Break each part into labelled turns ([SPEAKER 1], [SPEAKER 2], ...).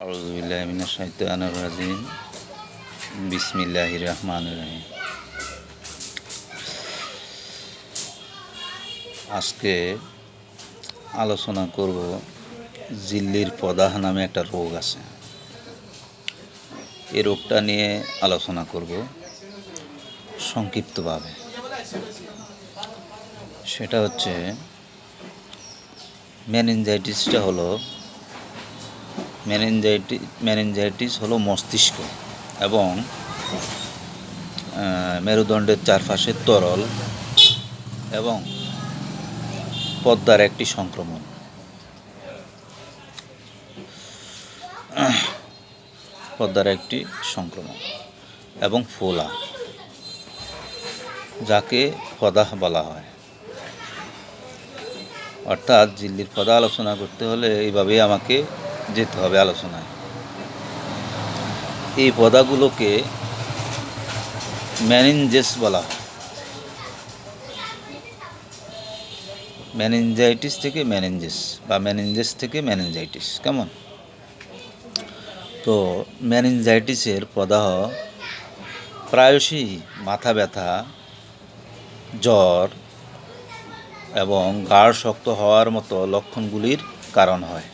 [SPEAKER 1] আউযুবিল্লাহি মিনাশ শাইতানির রাজিম। বিসমিল্লাহির রহমানির রহিম। আজকে আলোচনা করব ঝিল্লির প্রদাহ নামে একটা রোগ আছে। এই রোগটা নিয়ে আলোচনা করব সংক্ষিপ্তভাবে। সেটা হচ্ছে মেনিনজাইটিস হলো মস্তিষ্ক এবং মেরুদণ্ডের চারপাশে তরল এবং পদ্মার একটি সংক্রমণ। এবং ফোলা, যাকে প্রদাহ বলা হয়। অর্থাৎ ঝিল্লির প্রদাহ আলোচনা করতে হলে এইভাবেই আমাকে যেতে হবে আলোচনায়। এই প্রদাহগুলোকে মেনিনজেস বলা হয়। মেনিনজাইটিস থেকে মেনিনজেস বা মেনিনজেস থেকে মেনিনজাইটিস, কেমন? তো মেনিনজাইটিসের প্রদাহ প্রায়শই মাথা ব্যথা, জ্বর এবং ঘাড় শক্ত হওয়ার মতো লক্ষণগুলির কারণ হয়।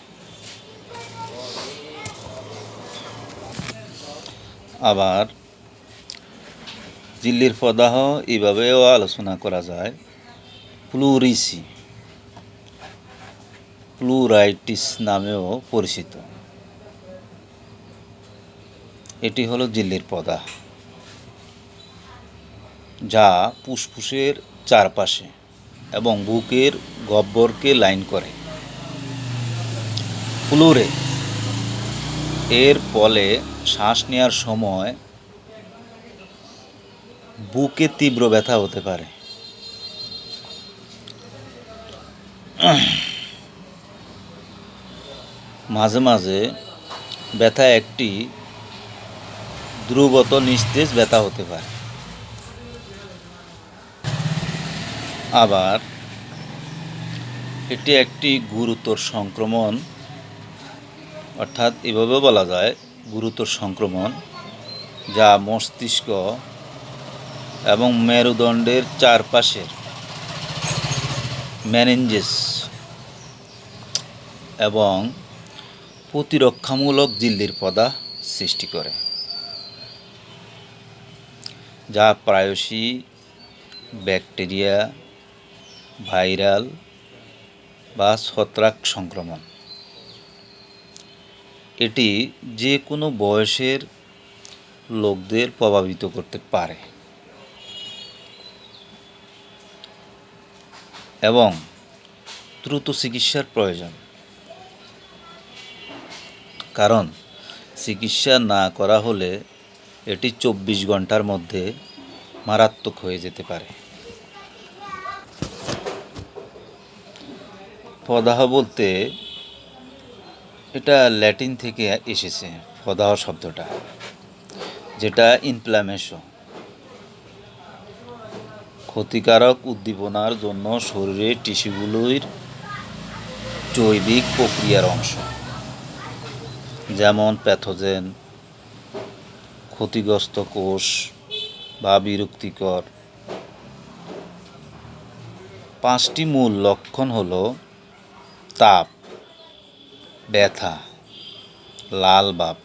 [SPEAKER 1] আবার ঝিল্লির প্রদাহ এইভাবেও আলোচনা করা যায়। প্লুরাইটিস নামেও পরিচিত। এটি হলো ঝিল্লির প্রদাহ, যা ফুসফুসের চারপাশে এবং বুকের গহ্বরকে লাইন করে। প্লুরে এর ফলে শ্বাস নেওয়ার সময় বুকে তীব্র ব্যথা হতে পারে। মাঝে মাঝে ব্যথা একটি ধ্রুবত নিস্তেজ ব্যথা হতে পারে। আবার এটি একটি গুরুতর সংক্রমণ, অর্থাৎ এভাবে বলা যায় গুরুতর সংক্রমণ, যা মস্তিষ্ক এবং মেরুদণ্ডের চারপাশের মেনিনজেস এবং প্রতিরক্ষামূলক ঝিল্লির প্রদাহ সৃষ্টি করে, যা প্রায়শই ব্যাকটেরিয়া, ভাইরাল বা ছত্রাক সংক্রমণ। এটি যে কোনো বয়সের লোকদের প্রভাবিত করতে পারে এবং দ্রুত চিকিৎসার প্রয়োজন, কারণ চিকিৎসা না করা হলে এটি 24 ঘন্টার মধ্যে মারাত্মক হয়ে যেতে পারে। প্রদাহ বলতে এটা ল্যাটিন থেকে এসেছে, প্রদাহ শব্দটা, যেটা ইনফ্ল্যামেশন, ক্ষতিকারক উদ্দীপনার জন্য শরীরের টিস্যুগুলির জৈবিক প্রক্রিয়ার অংশ, যেমন প্যাথোজেন, ক্ষতিগ্রস্ত কোষ বা বিরক্তিকর। 5টি মূল লক্ষণ হলো তাপ, ব্যথা, লাল ভাব,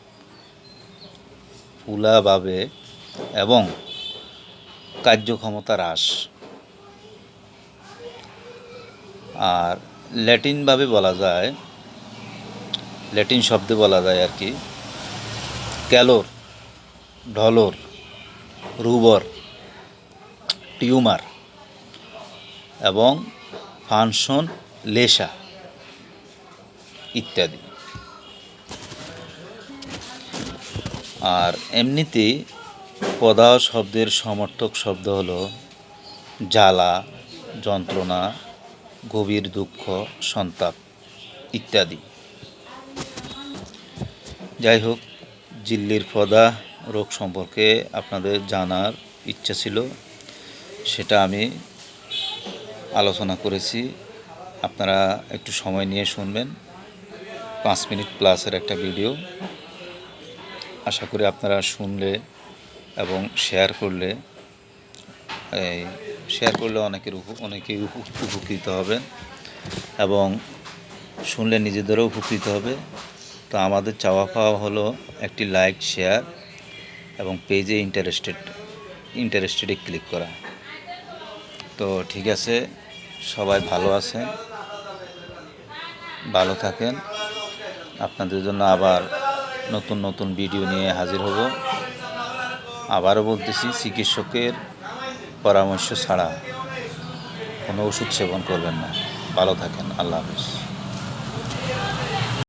[SPEAKER 1] ফুলা ভাবে এবং কার্যক্ষমতা হ্রাস। আর ল্যাটিন শব্দে বলা যায় আর কি, ক্যালোর, ঢলোর, রুবর, টিউমার এবং ফাংশন লেসা ইত্যাদি। আর এমনিতেই প্রদাহ শব্দের সমর্থক শব্দ হলো জ্বালা, যন্ত্রণা, গভীর দুঃখ, সন্তাপ ইত্যাদি। যাই হোক, ঝিল্লির প্রদাহ রোগ সম্পর্কে আপনাদের জানার ইচ্ছা ছিল, সেটা আমি আলোচনা করেছি। আপনারা একটু সময় নিয়ে শুনবেন। 5 মিনিট প্লাসের একটা ভিডিও। আশা করি আপনারা শুনলে এবং শেয়ার করলে অনেকেই উপকৃত হবেন এবং শুনলে নিজেদেরও উপকৃত হবে। তো আমাদের চাওয়া পাওয়া হলো একটি লাইক, শেয়ার এবং পেজে ইন্টারেস্টেডে ক্লিক করা। তো ঠিক আছে, সবাই ভালো আছেন, ভালো থাকেন। আপনাদের জন্য আবার নতুন নতুন ভিডিও নিয়ে হাজির হব। আবারও বলতেছি, চিকিৎসকের পরামর্শ ছাড়া কোনো ওষুধ সেবন করবেন না। ভালো থাকেন। আল্লাহ হাফেজ।